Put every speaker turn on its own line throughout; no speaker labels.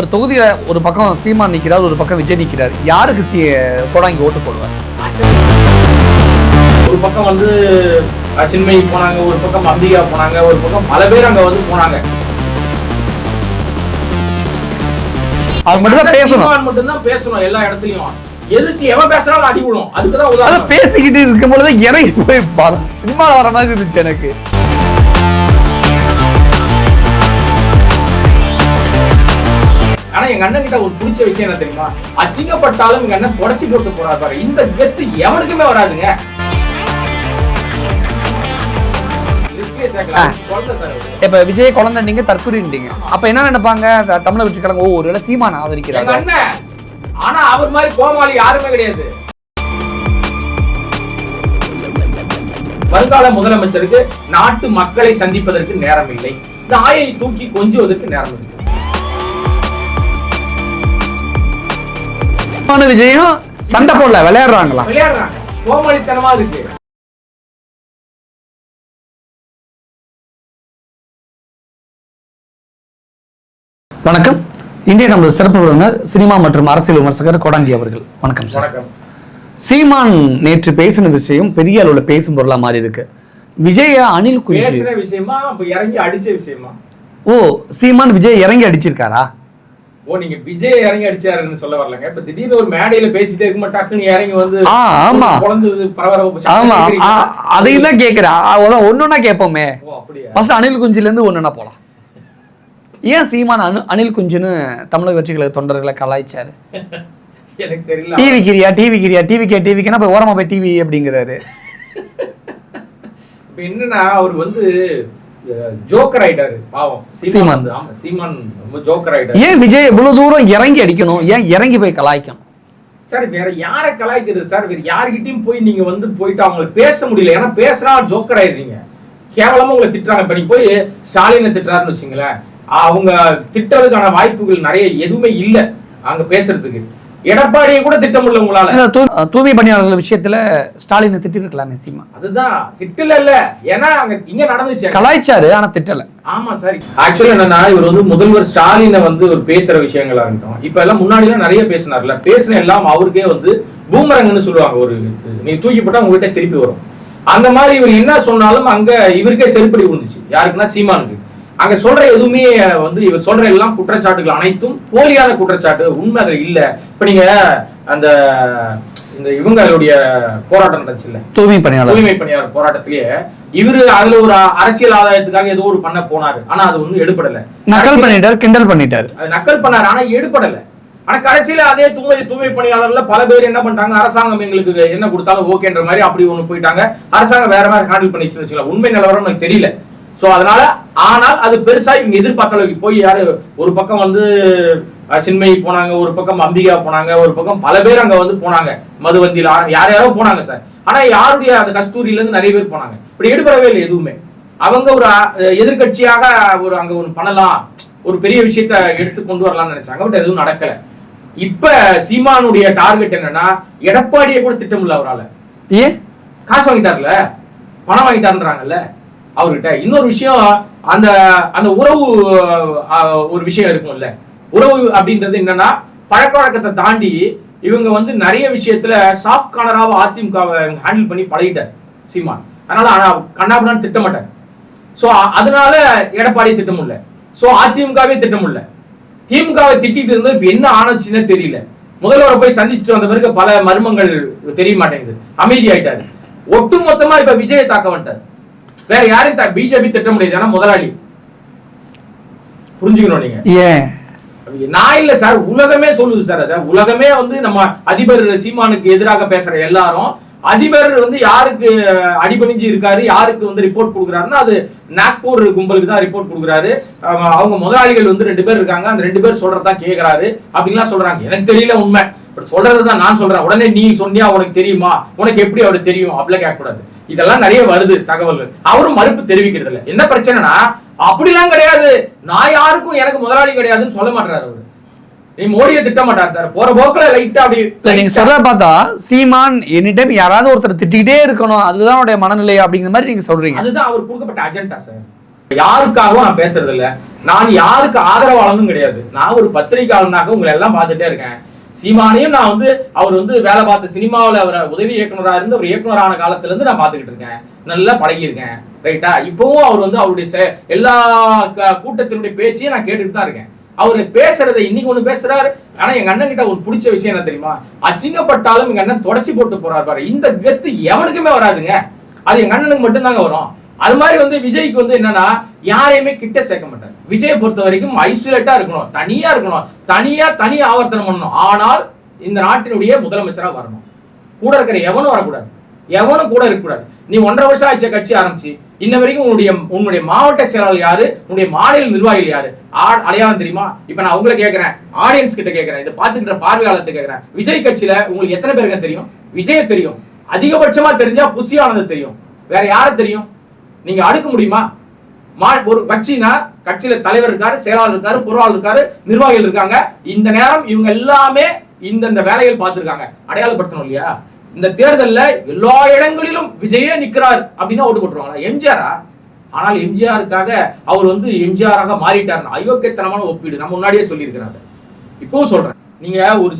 ஒரு தொகுதியில ஒரு பக்கம் சீமான் நிக்கிறார், ஒரு பக்கம் விஜய் நிக்கிறார். யாருக்கு கோடாங்கி ஓட்டு போடுவார்?
ஒரு பக்கம் வந்து சின்மயி போனாங்க, ஒரு பக்கம் அம்பிகா போனாங்க, ஒரு பக்கம் பல பேர் அங்க வந்து போனாங்க.
அது மட்டும் தான் பேசணும்,
மட்டும்தான் பேசணும் எல்லா இடத்துலயும். எதுக்கு எவன் பேசுறாலும் அடி விடும். அதுக்குதான் உதாரணம்.
பேசிக்கிட்டு இருக்கும் பொழுது இறங்கி போய் சினிமால வர மாதிரி இருந்துச்சு எனக்கு.
ஆனா எங்க அண்ணன் கிட்ட ஒரு பிடிச்ச விஷயம் என்ன தெரியுமா? அசிங்கப்பட்டாலும் எங்க அண்ணன் புடைச்சி போட்டு போறாரு பாரு. இந்த கெத்து எவனுக்குமே வராதுங்க.
இப்ப விஜய் குழந்தை நீங்க தற்கொலைன்றீங்க, அப்ப என்ன நினைப்பாங்க தமிழக கட்சி கலங்க? ஒருவேளை சீமான ஆதரிக்கிறாங்க
அண்ணன். ஆனா அவர் மாதிரி கோமாளி யாருமே கிடையாது. வருங்கால முதலமைச்சருக்கு நாட்டு மக்களை சந்திப்பதற்கு நேரம் இல்லை, நாயை தூக்கி கொஞ்சுவதற்கு நேரம் இல்லை.
விஜயும் சண்டை போடல, விளையாடுறாங்களா?
விளையாடுறாங்க, கோமாளித்தனமா இருக்கு.
வணக்கம். இன்றைய நமது சிறப்பு விருந்தினர் சினிமா மற்றும் அரசியல் விமர்சகர் கோடாங்கி அவர்கள். வணக்கம் சார்.
வணக்கம்.
சீமான் நேற்று பேசின விஷயம் பெரிய அளவுல பேசும் பொருளா மாறி இருக்கு. விஜய அனில்
பேசின விஷயமா, இறங்கி அடிச்ச விஷயமா?
ஓ, சீமான் விஜய் இறங்கி அடிச்சிருக்காரா?
ஓ, நீங்க விஜய் இறங்கி அடிச்சாருன்னு சொல்ல வரலங்க. இப்ப திடீர்னு ஒரு மேடையில பேசிட்டே இருக்கும் டக்குன்னு இறங்கி வந்து
ஆமா
குழந்தை பரபரப்பு.
ஆமா, அதையும் தான் கேட்கிறேன். ஒன்னொன்னா கேட்போமே. ஃபர்ஸ்ட் அனில் குஞ்சில இருந்து ஒன்னொன்னா போலாம். ஏன் சீமான் அனில் குஞ்சுன்னு தமிழக கட்சிகளை தொண்டர்களை கலாய்ச்சாரு?
எனக்கு தெரியல.
டிவி கிரியா டிவிக்கேனா போய் ஓரமா போய் டிவி அப்படிங்கிறாரு.
இப்ப என்னன்னா அவர் வந்து ஜோக்கர் ஆயிட்டாரு பாவம் சீமான். ஆமா, சீமான் ரொம்ப ஜோக்கர் ஆயிட்டாரு.
ஏன் விஜய் இவ்வளவு தூரம் இறங்கி அடிக்கணும்? ஏன் இறங்கி போய் கலாய்க்கணும்?
சார் வேற யாரை கலாய்க்கிறது சார்? வேற யார்கிட்டயும் போய் நீங்க வந்து போயிட்டு அவங்களுக்கு பேச முடியல. ஏன்னா பேசுறா ஜோக்கர் ஆயிடுறீங்க, கேவலமா உங்களை திட்டுறாங்க. இப்ப நீங்க போய் ஸ்டாலினை திட்டுறாருன்னு வச்சுங்களேன், அவங்க திட்டுறதுக்கான வாய்ப்புகள் நிறைய எதுவுமே இல்ல அங்க பேசுறதுக்கு. எடப்பாடியை கூட திட்ட முடியல உங்களால.
தூய்மை பணியாளர்கள் விஷயத்துல ஸ்டாலினை திட்டி இருக்கலாமே சீமா.
அதுதான் திட்டல இல்ல, ஏன்னா அங்க இங்க நடந்துச்சு,
கலாய்ச்சாரு ஆனா திட்டல.
ஆமா சார். ஆக்சுவலா என்னன்னா, இவர் வந்து முதல்வர் ஸ்டாலினை வந்து ஒரு பேசுற விஷயங்களா இருக்கட்டும், இப்ப எல்லாம் முன்னாடி எல்லாம் நிறைய பேசினார்ல, பேசின எல்லாம் அவருக்கே வந்து பூமரங்கன்னு சொல்லுவாங்க. ஒரு நீங்க தூக்கி போட்டா உங்ககிட்ட திருப்பி வரும். அந்த மாதிரி இவர் என்ன சொன்னாலும் அங்க இவருக்கே செருப்படி விழுந்துச்சு. யாருக்குன்னா சீமானுக்கு. அங்க சொல்ற எதுவுமே வந்து இவர் சொல்ற எல்லாம் குற்றச்சாட்டுகள் அனைத்தும் போலியான குற்றச்சாட்டு, உண்மை அதுல இல்ல. இப்ப நீங்க அந்த இந்த இவங்களுடைய போராட்டம் நடந்துச்சுல்ல, தூய்மை பணியாளர் போராட்டத்திலேயே இவரு அதுல ஒரு அரசியல் ஆதாயத்துக்காக ஏதோ ஒரு பண்ண போனாரு. ஆனா அது ஒன்னும் எடுபடல.
நக்கல் பண்ணிட்டாரு, கிண்டல் பண்ணிட்டாரு.
அது நக்கல் பண்ணாரு, ஆனா எடுபடல. ஆனா கடைசியில அதே தூய்மை பணியாளர்ல பல பேர் என்ன பண்ணிட்டாங்க, அரசாங்கம் எங்களுக்கு என்ன கொடுத்தாலும் ஓகேன்ற மாதிரி அப்படி ஒண்ணு போயிட்டாங்க. அரசாங்கம் வேற மாதிரி ஹேண்டில் பண்ணிச்சுன்னு வச்சுக்கலாம். உண்மை நிலவரம் எனக்கு தெரியல. சோ அதனால ஆனால் அது பெருசா இவங்க எதிர்பார்த்த அளவுக்கு போய் யாரு ஒரு பக்கம் வந்து சின்மயி போனாங்க, ஒரு பக்கம் அம்பிகா போனாங்க, ஒரு பக்கம் பல பேர் அங்க வந்து போனாங்க. மதுவந்தியில யாரோ போனாங்க சார். ஆனா யாருடைய அந்த கஸ்தூரியில இருந்து நிறைய பேர் போனாங்க. இப்படி எடுபடவே இல்லை எதுவுமே. அவங்க ஒரு எதிர்கட்சியாக ஒரு அங்க ஒண்ணு பண்ணலாம், ஒரு பெரிய விஷயத்த எடுத்து கொண்டு வரலாம்னு நினைச்சாங்க. பட் எதுவும் நடக்கல. இப்ப சீமானுடைய டார்கெட் என்னன்னா, எடப்பாடியை கூட திட்டமில்ல அவரால்.
ஏன்?
காசு வாங்கிட்டார்ல, பணம் வாங்கிட்டாருன்றாங்கல்ல அவர்கிட்ட. இன்னொரு விஷயம், அந்த அந்த உறவு ஒரு விஷயம் இருக்கும்ல. உறவு அப்படின்றது என்னன்னா, பழக்க வழக்கத்தை தாண்டி இவங்க வந்து நிறைய விஷயத்துல சாஃப்ட் கார்னராக அதிமுகவை ஹேண்டில் பண்ணி பழகிட்டார் சீமான். அதனால கண்ணாபுரான் திட்ட மாட்டார். சோ அதனால எடப்பாடி திட்டமில்ல. சோ அதிமுகவே திட்டமில்ல. திமுகவை திட்டிட்டு இருந்தது இப்ப என்ன ஆனச்சுன்னு தெரியல. முதல்வரை போய் சந்திச்சுட்டு வந்த பிறகு பல மர்மங்கள் தெரிய மாட்டேங்குது, அமைதி ஆயிட்டாரு. ஒட்டு மொத்தமா இப்ப விஜயை தாக்க வந்துட்டார். வேற யாரையும் பிஜேபி திட்ட முடியாது, ஏன்னா முதலாளி. புரிஞ்சுக்கணும் நீங்க.
ஏன்
நான் இல்ல சார், உலகமே சொல்லுது சார். அத உலகமே வந்து நம்ம அதிபர் சீமானுக்கு எதிராக பேசுற எல்லாரும், அதிபர் வந்து யாருக்கு அடிபணிஞ்சு இருக்காரு, யாருக்கு வந்து ரிப்போர்ட் கொடுக்குறாருன்னா அது நாக்பூர் கும்பலுக்கு தான் ரிப்போர்ட் கொடுக்குறாரு. அவங்க முதலாளிகள் வந்து 2 பேர் இருக்காங்க, அந்த 2 பேர் சொல்றதான் கேட்கிறாரு அப்படின்லாம் சொல்றாங்க. எனக்கு தெரியல உண்மை, பட் சொல்றதுதான் நான் சொல்றேன். உடனே நீ சொன்னியா, உனக்கு தெரியுமா, உனக்கு எப்படி அவருக்கு தெரியும் அப்படிலாம் கேட்கக்கூடாது. இதெல்லாம் நிறைய வருது தகவல்கள். அவரும் மறுப்பு தெரிவிக்கிறது இல்லை. என்ன பிரச்சனைனா, அப்படிலாம் கிடையாது, நான் யாருக்கும் எனக்கு முதலாளி கிடையாதுன்னு சொல்ல மாட்டாரு அவரு. நீ மோடியை திட்ட மாட்டார் சார். போற போக்குல லைட்டா அப்படி
நீங்க சொல்றத பார்த்தா சீமான் எனி டைம் யாராவது ஒருத்தர் திட்டிக்கிட்டே இருக்கணும், அதுதான் அவருடைய மனநிலை அப்படிங்கிற மாதிரி நீங்க சொல்றீங்க.
அதுதான் அவர் கொடுக்கப்பட்ட அஜெண்டா சார். யாருக்காகவும் நான் பேசுறது இல்ல, நான் யாருக்கு ஆதரவாளனும் கிடையாது. நான் ஒரு பத்திரிகையாளனாக உங்களை எல்லாம் பார்த்துட்டே இருக்கேன். சீமானையும் நான் வந்து அவர் வந்து வேலை பார்த்த சினிமாவில் அவர் உதவி இயக்குனரா இருந்து அவர் இயக்குனரான காலத்துல இருந்து நான் பார்த்துக்கிட்டு இருக்கேன், நல்லா பழகியிருக்கேன். ரைட்டா? இப்பவும் அவர் வந்து அவருடைய எல்லா கூட்டத்தினுடைய பேச்சையும் நான் கேட்டுட்டு தான் இருக்கேன். அவரு பேசுறதை இன்னைக்கு ஒண்ணு பேசுறாரு. ஆனா எங்க அண்ணன் கிட்ட ஒரு பிடிச்ச விஷயம் என்ன தெரியுமா? அசிங்கப்பட்டாலும் எங்க அண்ணன் தொடச்சி போட்டு போறாரு பாரு. இந்த கெத்து எவனுக்குமே வராதுங்க, அது எங்க அண்ணனுக்கு மட்டும் தாங்க வரும். அது மாதிரி வந்து விஜய்க்கு வந்து என்னன்னா யாரையுமே கிட்ட சேர்க்க மாட்டார். விஜயை பொறுத்த வரைக்கும் ஐசோலேட்டா இருக்கணும், தனியா இருக்கணும், தனி ஆவர்த்தனம் பண்ணணும். ஆனால் இந்த நாட்டினுடைய முதலமைச்சரா வரணும். கூட இருக்கிற எவனும் வரக்கூடாது, எவனும் கூட இருக்கக்கூடாது. நீ 1.5 வருஷம் ஆயிடுச்ச கட்சி ஆரம்பிச்சு இன்ன வரைக்கும் உன்னுடைய மாவட்ட செயலாளர் யாரு, உன்னுடைய மாநில நிர்வாகிகள் யாரு, அடையாளம் தெரியுமா? இப்ப நான் உங்களை கேட்கிறேன், ஆடியன்ஸ் கிட்ட கேட்கிறேன், இதை பார்த்துக்கிற பார்வையாளர்கிட்ட கேட்கிறேன், விஜய் கட்சியில உங்களுக்கு எத்தனை பேருக்கு தெரியும்? விஜய தெரியும், அதிகபட்சமா தெரிஞ்சா புஷி ஆனந்த் தெரியும், வேற யாரை தெரியும்? நீங்க அடுக்க முடியுமா? ஒரு கட்சினா கட்சியில தலைவர் இருக்காரு, செயலாளர் இருக்காரு, பொருளாளர் இருக்காரு, நிர்வாகிகள் இருக்காங்க. இந்த நேரம் இவங்க எல்லாமே இந்த வேலைகள் பார்த்திருக்காங்க. அடையாளப்படுத்தணும் இல்லையா? இந்த தேர்தல்ல எல்லா இடங்களிலும் விஜயே நிக்கிறார் அப்படின்னா ஓட்டு போட்டுருவாங்களா? எம்ஜிஆரா? ஆனால் எம்ஜிஆருக்காக அவர் வந்து எம்ஜிஆராக மாறிட்டார். அயோக்கியத்தனமான ஒப்பீடு நம்ம முன்னாடியே சொல்லியிருக்கிறாங்க. இப்பவும் சொல்றேன், நீங்க ஒரு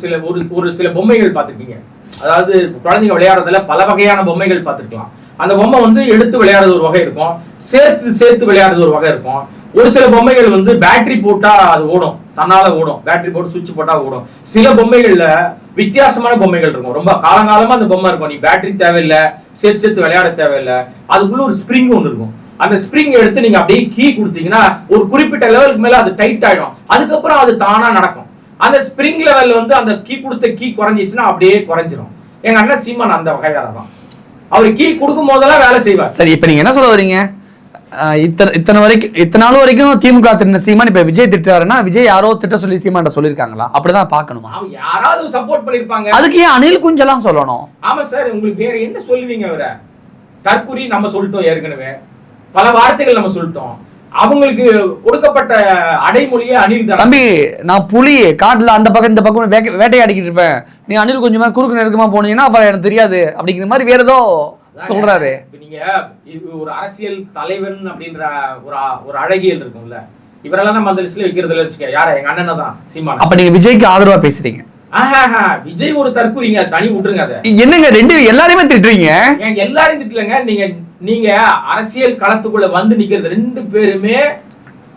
சில பொம்மைகள் பார்த்திருக்கீங்க. அதாவது குழந்தைங்க விளையாடுறதுல பல வகையான பொம்மைகள் பார்த்திருக்கலாம். அந்த பொம்மை வந்து எடுத்து விளையாடுறது ஒரு வகை இருக்கும், சேர்த்து விளையாடுறது ஒரு வகை இருக்கும். ஒரு சில பொம்மைகள் வந்து பேட்டரி போட்டா அது ஓடும், தன்னால ஓடும், பேட்டரி போட்டு சுவிட்ச் போட்டா ஓடும். சில பொம்மைகள்ல வித்தியாசமான பொம்மைகள் இருக்கும், ரொம்ப காலங்காலமா அந்த பொம்மை இருக்கும். நீ பேட்டரி தேவையில்லை, சேர்த்து விளையாட தேவையில்லை, அதுக்குள்ள ஒரு ஸ்ப்ரிங் ஒன்று இருக்கும். அந்த ஸ்ப்ரிங் எடுத்து நீங்க அப்படியே கீ கொடுத்தீங்கன்னா ஒரு குறிப்பிட்ட லெவலுக்கு மேல அது டைட் ஆயிடும், அதுக்கப்புறம் அது தானா நடக்கும். அந்த ஸ்ப்ரிங் லெவல்ல வந்து அந்த கீ குறைஞ்சிச்சுன்னா அப்படியே குறைஞ்சிரும். எங்க அண்ணன் சீமான் அந்த வகையால தான், அவர் கீ கொடுக்கும் போதெல்லாம் வேலை செய்வார்.
சரி, இப்ப நீங்க என்ன சொல்ல வரீங்க? இத்தனை நாள் வரைக்கும் திமுக திட்டின சீமான் இப்ப விஜய் திட்டாருன்னா விஜய் யாரோ திட்ட சொல்லி சீமான் சொல்லிருக்காங்களா? அப்படிதான் பாக்கணுமா?
யாராவது சப்போர்ட் பண்ணிருப்பாங்க.
அதுக்கு ஏன் அனில் குஞ்செல்லாம் சொல்லணும்?
ஆமா சார், உங்களுக்கு வேற என்ன சொல்லுவீங்க? அவரை தற்குறி நம்ம சொல்லிட்டோம், ஏற்கனவே பல வார்த்தைகள் நம்ம சொல்லிட்டோம். அவங்களுக்கு கொடுக்கப்பட்ட அடைமொழியே அனில் தான்.
தம்பி, நான் புலி காட்டுல அந்த பக்கம் இந்த பக்கம் வேட்டையாடிக்கிட்டு இருப்பேன், நீ அனில் கொஞ்சமா குறுக்கு நெருக்கமா போனீங்கன்னா அப்புறம் எனக்கு தெரியாது அப்படிங்கிற மாதிரி வேற ஏதோ சொல்றாரு.
நீங்க ஒரு அரசியல் தலைவன் அப்படின்ற ஒரு அழகியல் இருக்கும்ல, இவரெல்லாம் நம்ம அந்த லிஸ்ட்ல வைக்கிறது இல்ல வச்சுக்க. யார? எங்க அண்ணனை தான், சீமான்.
அப்ப நீங்க விஜய்க்கு ஆதரவா பேசுறீங்க?
விஜய் ஒரு தற்கூறிங்க, தனி விட்டுருங்க. அதை
என்னங்க ரெண்டு எல்லாரையுமே திட்டுறீங்க?
எல்லாரையும் திட்டலங்க. நீங்க அரசியல் களத்துக்குள்ள வந்து நிக்கிறது ரெண்டு பேருமே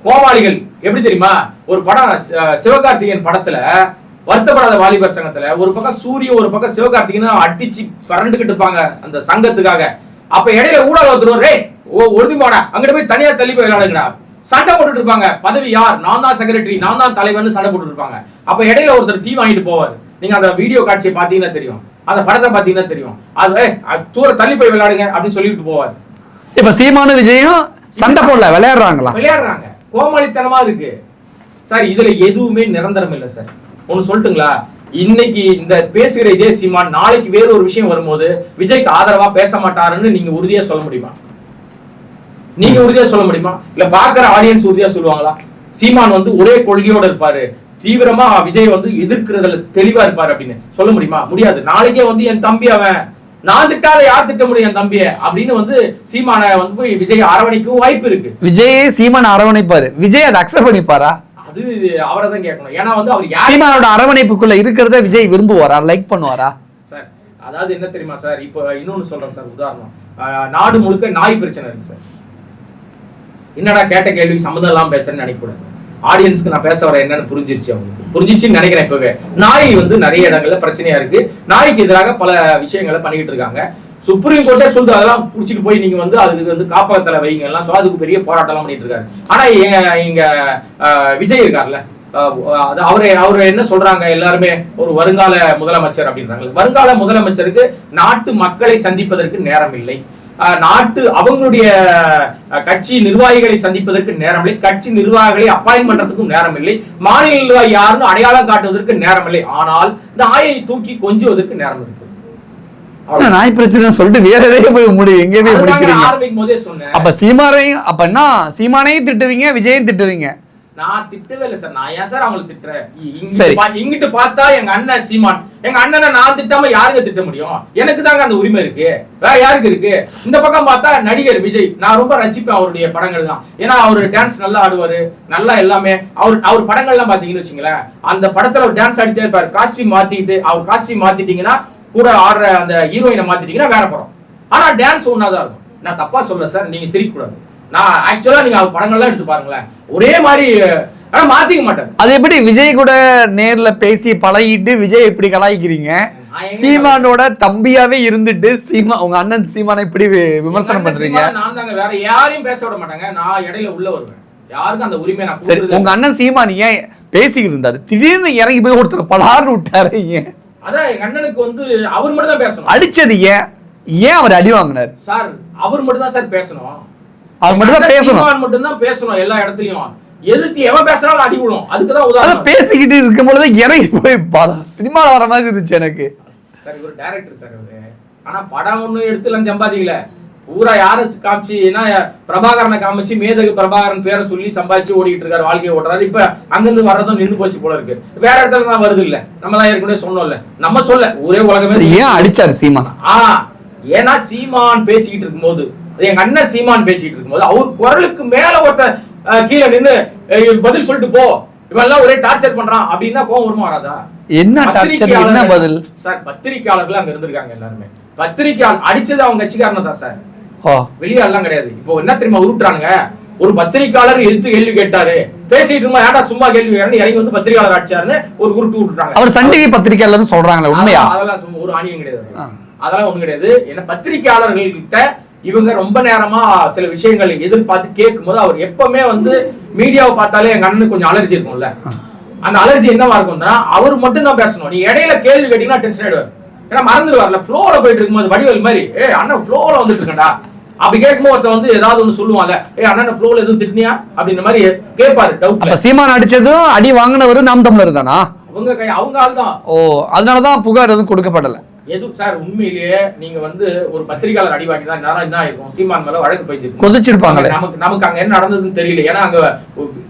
கோமாளிகள். எப்படி தெரியுமா? ஒரு படம் சிவகார்த்திகேயன் படத்துல வருத்தப்படாத வாலிபர் சங்கத்துல ஒரு பக்கம் சூரிய ஒரு பக்கம் சிவகார்த்திகேயன் அடிச்சு பரண்டுகிட்டு இருப்பாங்க அந்த சங்கத்துக்காக. அப்ப இடையில ஊழல் ஒருத்தர் ஒருதி போடா அங்கிட்ட போய் தனியா தள்ளி போய் விளையாடுங்கடா, சண்டை போட்டுட்டு இருப்பாங்க. பதவி யார்? நான் தான் செக்ரட்டரி, நான் தான் தலைவர்னு சண்டை போட்டுட்டு இருப்பாங்க. அப்ப இடையில ஒருத்தர் டீ வாங்கிட்டு போவார். நீங்க அந்த வீடியோ காட்சியை பாத்தீங்கன்னா தெரியும், அந்த படத்தை பாத்தீங்கன்னா தெரியும். அது தூர தள்ளி போய் விளையாடுங்க அப்படின்னு சொல்லிட்டு போவார்.
இப்ப சீமானு விஜயும் சண்டை போடல, விளையாடுறாங்க.
கோமாளித்தனமா இருக்கு சார். இதுல எதுவுமே நிரந்தரம் இல்லை சார். ஒன்னு சொல்லட்டுங்களா? இன்னைக்கு இந்த பேசுகிற இதே சீமான் நாளைக்கு வேற ஒரு விஷயம் வரும்போது விஜய்க்கு ஆதரவா பேச மாட்டாருன்னு நீங்க உறுதியா சொல்ல முடியுமா? நீங்க உறுதியா சொல்ல முடியுமா? இல்ல பாக்குற ஆடியன்ஸ் உறுதியா சொல்லுவாங்களா? சீமான் வந்து ஒரே கொள்கையோட இருப்பாரு, தீவிரமா விஜய் வந்து எதிர்க்கிறதுல தெளிவா இருப்பாரு அப்படின்னு சொல்ல முடியுமா? முடியாது. நாளைக்கே வந்து என் தம்பி அவன், நான் திட்டாத யார் திட்ட முடியும் என் தம்பிய அப்படின்னு வந்து சீமான வந்து போய் விஜய் அரவணைக்கும் வாய்ப்பு இருக்கு.
விஜய் சீமான் அரவணைப்பாரு, விஜய் அதை அக்செப்ட் பண்ணிப்பாரா?
அது அவரை தான் கேட்கணும். ஏன்னா வந்து அவர்
சீமானோட அரவணைப்புக்குள்ள இருக்கிறத விஜய் விரும்புவாரா, லைக் பண்ணுவாரா?
சார் அதாவது என்ன தெரியுமா சார், இப்போ இன்னொன்னு சொல்றேன் சார். உதாரணம், நாடு முழுக்க நாய் பிரச்சனை இருக்கு சார். என்னடா கேட்ட கேள்விக்கு சம்மந்தம் எல்லாம் பேசுறேன்னு நினைக்கூடாது. ஆடியன்ஸ்க்கு நான் பேச வர என்னன்னு புரிஞ்சிருச்சு, அவங்களுக்கு புரிஞ்சிச்சுன்னு நினைக்கிறேன். இப்பவே நாய் வந்து நிறைய இடங்கள்ல பிரச்சனையா இருக்கு. நாய்க்கு எதிராக பல விஷயங்களை பண்ணிக்கிட்டு இருக்காங்க. சுப்ரீம் கோர்ட்டே சொல்லிட்டு அதெல்லாம் புடிச்சிட்டு போய் நீங்க வந்து அதுக்கு வந்து காப்பகத்துல வைங்க எல்லாம், அதுக்கு பெரிய போராட்டம் எல்லாம் பண்ணிட்டு இருக்காரு. ஆனா இங்க விஜய் இருக்காருல்ல, அவரு என்ன சொல்றாங்க எல்லாருமே, ஒரு வருங்கால முதலமைச்சர் அப்படின்றாங்க. வருங்கால முதலமைச்சருக்கு நாட்டு மக்களை சந்திப்பதற்கு நேரம் இல்லை, நாட்டு அவங்களுடைய கட்சி நிர்வாகிகளை சந்திப்பதற்கு நேரம் இல்லை, கட்சி நிர்வாகிகளை அப்பாயின்ட் பண்றதுக்கும் நேரம் இல்லை, மாநில நிர்வாகி யாருன்னு அடையாளம் காட்டுவதற்கு நேரம் இல்லை, ஆனால் நாயை தூக்கி கொஞ்சுவதற்கு நேரம் இருக்கு.
நாய் பிரச்சனை சொல்லிட்டு வேற எதையே போய் எங்கே போய் முடிக்கிறீங்க?
ஆரம்பிக்கும் போதே சொன்னேன்.
அப்ப சீமானையும் அப்ப என்ன, சீமானையும் திட்டுவீங்க, விஜயும் திட்டுவீங்க,
நான் திட்டவே இல்லை சார். நான் ஏன் சார் அவங்களை திட்டுறேன்? இங்கிட்டு பார்த்தா எங்க அண்ணன் சீமான், எங்க அண்ணனை நான் திட்டாம யாருங்க திட்ட முடியும்? எனக்கு தாங்க அந்த உரிமை இருக்கு, வேற யாருக்கு இருக்கு? இந்த பக்கம் பார்த்தா நடிகர் விஜய், நான் ரொம்ப ரசிப்பேன் அவருடைய படங்கள் தான். ஏன்னா அவரு டான்ஸ் நல்லா ஆடுவாரு, நல்லா எல்லாமே. அவர் படங்கள்லாம் பாத்தீங்கன்னு வச்சுங்களேன், அந்த படத்துல ஒரு டான்ஸ் ஆடிட்டே இருப்பாரு. காஸ்டியூம் மாத்திட்டு, அவர் காஸ்டியூம் மாத்திட்டீங்கன்னா கூட ஆடுற அந்த ஹீரோயினை மாத்திட்டீங்கன்னா வேற படம். ஆனா டான்ஸ் ஒன்னாதான் இருக்கும். நான் தப்பா சொல்ல சார், நீங்க சிரிக்க கூடாது. நான் ஆக்சுவலா நீங்க அவர் படங்கள்லாம் எடுத்து பாருங்களேன், ஒரே மாதிரி மாத்திக்க மாட்டாரு.
அது எப்படி விஜய் கூட நேர்ல பேசி பழகிட்டு விஜய் எப்படி கலாய்க்கிறீங்க? சீமானோட தம்பியாவே இருந்துட்டு உங்க அண்ணன் சீமானை இப்படி விமர்சனம் பண்றீங்க?
நான் தாங்க வேற யாரையும் பேச விட மாட்டாங்க, நான் இடையில உள்ள வருவேன். யாருக்கும் அந்த உரிமை நான்.
சரி, உங்க அண்ணன் சீமான் ஏன் பேசிக்கிட்டு இருந்தாரு, திடீர்னு இறங்கி போய் ஒருத்தர் பலார்னு விட்டாரு? ஏன்?
அதான் எங்க அண்ணனுக்கு வந்து அவர் மட்டும் தான் பேசணும்.
அடிச்சது ஏன் அவர் அடி வாங்கினார்
சார்? அவர் மட்டும் தான் சார் பேசணும்.
அவர் மட்டும் தான் பேசணும்.
மட்டும் தான் பேசணும் எல்லா இடத்துலயும். எதுக்கு எவன் பேசினாலும் அடி விழும். அதுக்கு தான் உதாரணம்.
பேசிக்கிட்டு இருக்கும் பொழுது இறங்கி போய் சினிமால வர மாதிரி இருந்துச்சு எனக்கு.
சார் இவர் டைரக்டர் சார் அவரு. ஆனா படம் ஒண்ணு எடுத்துலாம் சம்பாதிக்கல. பூரா யாரை காமிச்சு, ஏன்னா பிரபாகரனை காமிச்சு மேதகு பிரபாகரன் பேரை சொல்லி சம்பாதிச்சு ஓடிட்டு இருக்காரு, வாழ்க்கையை ஓட்டுறாரு. இப்ப அங்கிருந்து வர்றதும் நின்று போச்சு போல இருக்கு. வேற இடத்துல தான் வருது இல்ல, நம்ம தான் ஏற்கனவே சொன்னோம்ல, நம்ம சொல்ல ஒரே உலகமே.
ஏன் அடிச்சாரு சீமான்?
ஏன்னா சீமான் பேசிக்கிட்டு இருக்கும்போது, எங்க அண்ணன் சீமான் பேசிக்கிட்டு இருக்கும்போது அவர் குரலுக்கு மேல ஒருத்த கீழே நின்னு பதில் சொல்லிட்டு போ, இவெல்லாம் ஒரே டார்ச்சர் பண்றான் அப்படின்னா கோவம் வருமா வராதா?
என்ன டார்ச்சர், என்ன பதில்?
சார் பத்திரிக்கையாளர்கள் அங்க இருந்திருக்காங்க எல்லாருமே. பத்திரிக்கையாளர் அடிச்சது அவங்க கட்சிக்காரன தான் சார், வெளியாலாம் கிடையாது. இப்போ என்ன தெரியுமா உருட்டுறானுங்க, ஒரு பத்திரிக்கையாளர் எதிர்த்து கேள்வி கேட்டாரு, பேசிட்டு இருந்தா ஏன்டா சும்மா கேள்வி கேட்கறன்னு இறங்கி வந்து பத்திரிக்கையாளர் அடிச்சாருன்னு ஒரு உருட்டு விட்டுறாங்க.
அவர் சன் டிவி பத்திரிக்கையாளர்னு சொல்றாங்களே, உண்மையா?
அதெல்லாம் ஒரு ஆணியம் கிடையாது, அதெல்லாம் ஒண்ணு கிடையாது. ஏன்னா பத்திரிக்கையாளர்கள் கிட்ட இவங்க ரொம்ப நேரமா சில விஷயங்களை எதிர்பார்த்து கேட்கும் போது அவர் எப்பவுமே வந்து மீடியாவை பார்த்தாலே எங்க அண்ணனுக்கு கொஞ்சம் அலர்ஜி இருக்கும்ல, அந்த அலர்ஜி என்னவா இருக்கும்னா அவர் மட்டும் தான் பேசணும். நீ இடையில கேள்வி கேட்டீங்கன்னா டென்ஷன் ஆயிடுவார். ஏன்னா மறந்துடுவார்ல, ஃப்ளோல போயிட்டு இருக்கும்போது வடிவேல் மாதிரி அண்ணன் ஃப்ளோல வந்துட்டு இருக்கா அப்படி கேட்கும்போது ஒருத்தர் வந்து ஏதாவது ஒண்ணு சொல்லுவாங்கல்ல, அண்ணன் ஃப்ளோல எதுவும் திட்டினியா அப்படின்ற மாதிரி கேட்பாரு டவுட்ல.
சீமான் அடிச்சதும் அடி வாங்கினவரு நாம் தமிழர் தானா?
அவங்க ஆள் தான்.
ஓ, அதனாலதான் புகார் எதுவும் கொடுக்கப்படல.
எது சார் உண்மையிலேயே நீங்க வந்து ஒரு பத்திரிகையாளர் அடி வாங்கி தான் என்ன இருக்கும், சீமான் மேல வழக்கு போயிட்டு
கொதிச்சிருப்பாங்க.
நமக்கு அங்க என்ன நடந்ததுன்னு தெரியல. ஏன்னா அங்க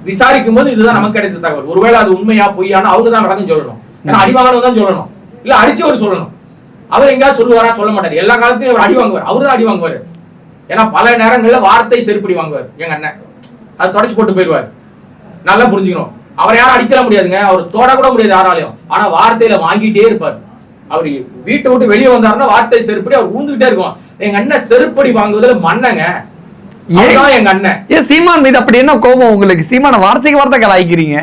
விசாரிக்கும் போது இதுதான் நமக்கு கிடைத்த தகவல். ஒருவேளை அது உண்மையா பொய்யானா அவங்க தான் நடந்து சொல்லணும். ஏன்னா அடி வாங்கணும் தான் சொல்லணும், இல்ல அடிச்சவர் சொல்லணும். அவர் எங்கேயாவது சொல்லுவாரா? சொல்ல மாட்டாரு. எல்லா காலத்திலும் அவர் அடி வாங்குவார், அவரு தான் அடி வாங்குவாரு. ஏன்னா பல நேரங்கள்ல வார்த்தை செருப்படி வாங்குவார் எங்க அண்ணன், அதை தொடச்சு போட்டு போயிடுவார். நல்லா புரிஞ்சுக்கணும், அவர் யாரும் அடிக்கலாம் முடியாதுங்க, அவர் தொட கூட முடியாது யாராலையும். ஆனா வார்த்தையில வாங்கிட்டே இருப்பார். அவர் வீட்டை விட்டு வெளியே வந்தாருன்னா வார்த்தை செருப்படி அவர் ஊந்துகிட்டே இருக்கும். எங்க அண்ணன் செருப்படி வாங்குவதில் மன்னங்க எங்க அண்ணன். ஏன் சீமான் மீது அப்படி என்ன கோபம் உங்களுக்கு? சீமான வார்த்தைக்கு வார்த்தை கலாய்க்கிறீங்க.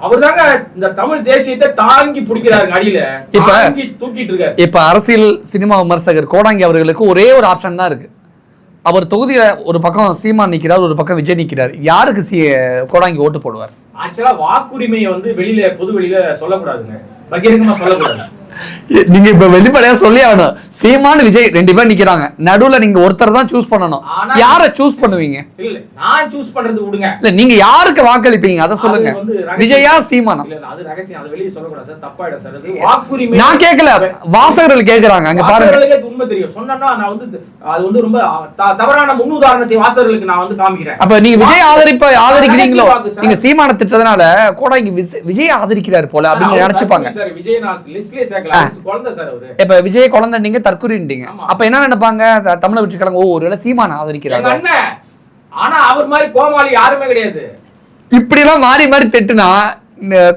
அவர் தாங்க இந்த தமிழ் தேசியத்தை தாங்கி பிடிக்கிறாரு, அடியில இப்ப தூக்கிட்டு இருக்காரு. இப்ப அரசியல் சினிமா விமர்சகர் கோடாங்கி அவர்களுக்கு ஒரே ஒரு ஆப்ஷன் தான் இருக்கு. அவர் தொகுதியில ஒரு பக்கம் சீமான் நிக்கிறார், ஒரு பக்கம் விஜய் நிக்கிறார். யாருக்கு கோடாங்கி ஓட்டு போடுவார்? ஆக்சுவலா வாக்குரிமையை வந்து வெளியில பொது வெளியில சொல்லக்கூடாதுங்க, பகிரங்கமா சொல்லக்கூடாது. நீங்க இப்ப வெளிப்படையா சொல்லி ஆகணும். சீமான் விஜய் 2 பேர் நிக்கிறாங்க, நடுவுல நீங்க ஒருத்தர் தான் சூஸ் பண்ணணும். யாரை சூஸ் பண்ணுவீங்க? இல்ல நான் சூஸ் பண்றது விடுங்க, இல்ல நீங்க யாருக்கு வாக்களிப்பீங்க அத சொல்லுங்க. விஜயா சீமானா? இல்ல அது ரகசியம், அது வெளிய சொல்லக்கூடாது சார், தப்பாயிடும் சார். அது வாக்குரிமை நான் கேட்கல, வாசகர்கள் கேக்குறாங்க. அங்க பாருங்க, வாசகர்களுக்கு உண்மை தெரியும். சொன்னா நான் வந்து அது வந்து ரொம்ப தவறான முன்னுதாரணத்தை வாசகர்களுக்கு நான் வந்து காமிக்கிறேன். அப்ப நீங்க விஜய் ஆதரிக்கிறீங்களோ? நீங்க சீமான திட்டறதுனால கோடாங்கி விஜய் ஆதரிக்கிறார் போல அப்படின்னு நினைச்சுப்பாங்க சார். விஜய் நான் லிஸ்ட்லயே இப்ப விஜய் குழந்தை நீங்க தற்கொலைன்றீங்க, அப்ப என்ன நினைப்பாங்க தமிழக வெற்றி கழகம்? ஓ, ஒருவேளை சீமான் ஆதரிக்கிறாங்க. ஆனா அவர் மாதிரி கோமாளி யாருமே கிடையாது. இப்படி எல்லாம் மாறி மாறி திட்டுனா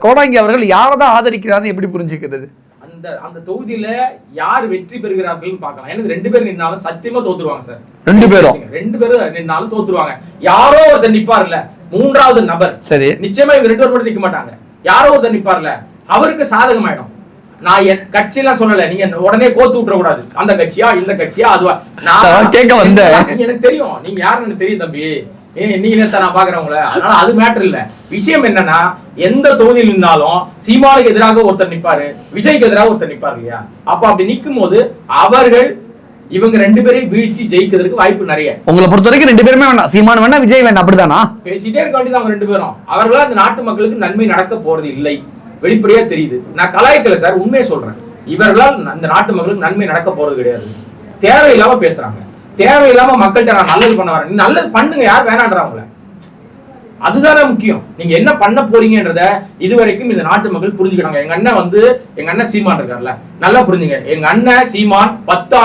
கோடாங்கி அவர்கள் யாரதான் ஆதரிக்கிறாருன்னு எப்படி புரிஞ்சுக்கிறது? அந்த தொகுதியில யார் வெற்றி பெறுகிறார்கள் பார்க்கலாம். எனக்கு 2 பேர் நின்னாலும் சத்தியமா தோத்துருவாங்க சார். 2 பேரும் நின்னாலும் தோத்துருவாங்க. யாரோ ஒருத்தர் நிப்பார்ல, 3வது நபர், சரி நிச்சயமா இவங்க 2 பேர் மட்டும் நிக்க மாட்டாங்க. யாரோ ஒருத்தர் நிப்பார்ல, அவருக்கு சாதகமாயிடும். நான் என் கட்சி எல்லாம் சொல்லல, நீங்க உடனே கோத்து விட்டுற கூடாது. அந்த கட்சியா இந்த கட்சியா அதுவா நான் கேட்க வந்தேன். எனக்கு தெரியும் நீங்க யாருன்னு எனக்கு தெரியும் தம்பி, நீங்க நான் பாக்குறவங்கள. அதனால அது மேட்டர் இல்ல. விஷயம் என்னன்னா, எந்த தொகுதியில் நின்னாலும் சீமானுக்கு எதிராக ஒருத்தர் நிப்பாரு, விஜய்க்கு எதிராக ஒருத்தர் நிப்பாரு இல்லையா? அப்ப அப்படி நிக்கும் போது அவர்கள் இவங்க 2 பேரையும் வீழ்ச்சி ஜெயிக்கிறதுக்கு வாய்ப்பு நிறைய. உங்களை பொறுத்த வரைக்கும் 2 பேருமே வேண்டாம், சீமான் வேண்டாம் விஜய் வேண்டாம், அப்படிதானா? பேசிட்டே இருக்க வேண்டியது அவங்க 2 பேரும். அவர்களால் அந்த நாட்டு மக்களுக்கு நன்மை நடக்க போறது இல்லை, வெளிப்படையா தெரியுது. நான் கலாய்க்கல சார், உண்மையை சொல்றேன். இவர்களால் அந்த நாட்டு மக்களுக்கு நன்மை நடக்க போறது கிடையாது. தேவையில்லாம பேசுறாங்க, தேவையில்லாம மக்கள்கிட்ட நான் நல்லது பண்ண வரேன். நல்லது பண்ணுங்க, யார் வேணான்றவங்கள அதுதானே முக்கியம். நீங்க என்ன பண்ண போறீங்கன்றத இதுவரைக்கும் இந்த நாட்டு மக்கள் புரிஞ்சுக்கிட்டாங்க. எங்க அண்ணன் சீமான் இருக்கார்ல, நல்லா புரிஞ்சுங்க. எங்க அண்ணன் சீமான் 10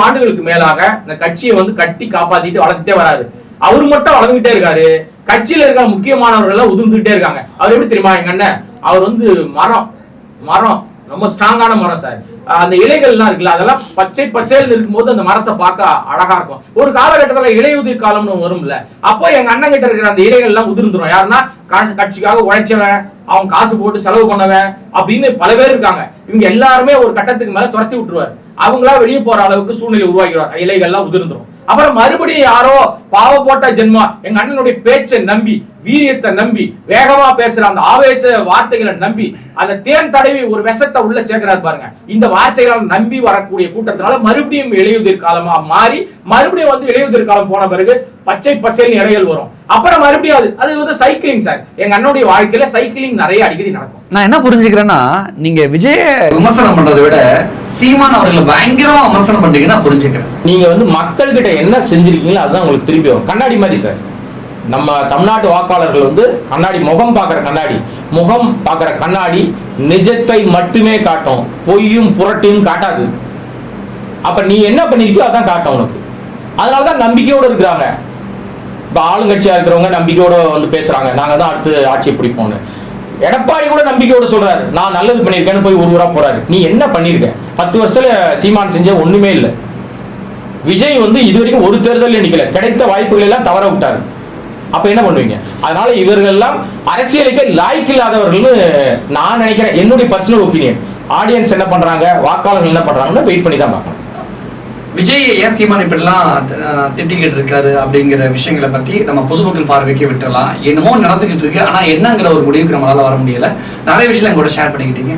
ஆண்டுகளுக்கு மேலாக இந்த கட்சியை வந்து கட்டி காப்பாத்திட்டு வளர்த்துட்டே வராரு. அவரு மட்டும் வளர்ந்துகிட்டே இருக்காரு, கட்சியில இருக்கிற முக்கியமானவர்கள் எல்லாம் உதிர்ந்துகிட்டே இருக்காங்க. அவர் எப்படி தெரியுமா? எங்க அண்ணன் அவர் வந்து மரம் ரொம்ப ஸ்ட்ராங்கான மரம் சார். அந்த இலைகள்லாம் இருக்குல்ல, அதெல்லாம் பச்சை பசேல் இருக்கும்போது அந்த மரத்தை பார்க்க அழகா இருக்கும். ஒரு காலகட்டத்துல இலையுதிர் காலம்னு வரும்ல, அப்போ எங்க அண்ணன் கிட்ட இருக்கிற அந்த இலைகள் எல்லாம் உதிர்ந்துரும். யாருன்னா கட்சிக்காக உழைச்சவன், அவன் காசு போட்டு செலவு பண்ணவன் அப்படின்னு பல பேர் இருக்காங்க. இவங்க எல்லாருமே ஒரு கட்டத்துக்கு மேல துரத்தி விட்டுருவாரு. அவங்களா வெளியே போற அளவுக்கு சூழ்நிலை உருவாக்கிடுவார். இலைகள்லாம் உதிர்ந்துரும். அப்புறம் மறுபடியும் யாரோ பாவ போட்ட ஜென்மா எங்க அண்ணனுடைய பேச்சை நம்பி, வீரியத்தை நம்பி, வேகமா பேசுற அந்த ஆவேச வார்த்தைகளை நம்பி, அந்த தேன் தடவி ஒரு விஷத்தை உள்ள சேர்க்கிறாரு பாருங்க. இந்த வார்த்தைகளால் நம்பி வரக்கூடிய கூட்டத்தினால மறுபடியும் இலையுதிர் காலமா மாறி, மறுபடியும் வந்து இலையுதிர் காலம் போன பிறகு பச்சை பசேல் இலைகள் வரும். அப்புறம் மறுபடியும் அது வந்து சைக்கிளிங் சார். எங்க அண்ணனுடைய வாழ்க்கையில சைக்கிளிங் நிறைய அடிக்கடி நடக்கும்.
நான் என்ன புரிஞ்சுக்கிறேன்னா, நீங்க விஜய விமர்சனம் பண்றதை விட சீமான் அவர்களை பயங்கரமா விமர்சனம் பண்றீங்கன்னா புரிஞ்சுக்கிறேன்.
நீங்க வந்து மக்கள் கிட்ட என்ன செஞ்சிருக்கீங்களோ அதுதான் உங்களுக்கு திருப்பி வரும். கண்ணாடி மாதிரி சார். நம்ம தமிழ்நாட்டு வாக்காளர்கள் வந்து கண்ணாடி, முகம் பார்க்கிற கண்ணாடி நிஜத்தை மட்டுமே காட்டும், பொய்யும் புரட்டையும் காட்டாது. அப்ப நீ என்ன பண்ணிருக்கியோ அதான் காட்டும் உனக்கு. அதனாலதான் நம்பிக்கையோடு இருக்கிறாங்க. இப்ப ஆளுங்கட்சியா இருக்கிறவங்க நம்பிக்கையோட வந்து பேசுறாங்க, நாங்க தான் அடுத்து ஆட்சியை பிடிப்போம்னு. எடப்பாடி கூட நம்பிக்கையோட சொல்றாரு, நான் நல்லது பண்ணிருக்கேன்னு போய் ஊரா போறாரு. நீ என்ன பண்ணிருக்க? 10 வருஷத்துல சீமான் செஞ்ச ஒண்ணுமே இல்லை. விஜய் வந்து இதுவரைக்கும் ஒரு தேர்தலில் நிக்கல, கிடைத்த வாய்ப்புகள் எல்லாம் தவற விட்டாரு. அப்ப என்ன பண்ணுவீங்க? அதனால இவர்கள் எல்லாம் அரசியலுக்கு லாய்க்கு இல்லாதவர்கள்னு நான் நினைக்கிறேன். என்னுடைய பர்சனல் ஒப்பீனியன். ஆடியன்ஸ் என்ன பண்றாங்க, வாக்காளர்கள் என்ன பண்றாங்கன்னு வெயிட் பண்ணி தான் பார்க்கணும்.
விஜய் ஏன் சீமான் இப்படிலாம் திட்டிக்கிட்டு இருக்காரு அப்படிங்கிற விஷயங்களை பத்தி நம்ம பொதுமக்கள் பார்வைக்கு விட்டுறலாம். என்னமோ நடந்துகிட்டு இருக்கு, ஆனா என்னங்கிற ஒரு முடிவுக்கு நம்மளால வர முடியல. நிறைய விஷயம் எங்களோட ஷேர் பண்ணிக்கிட்டீங்க.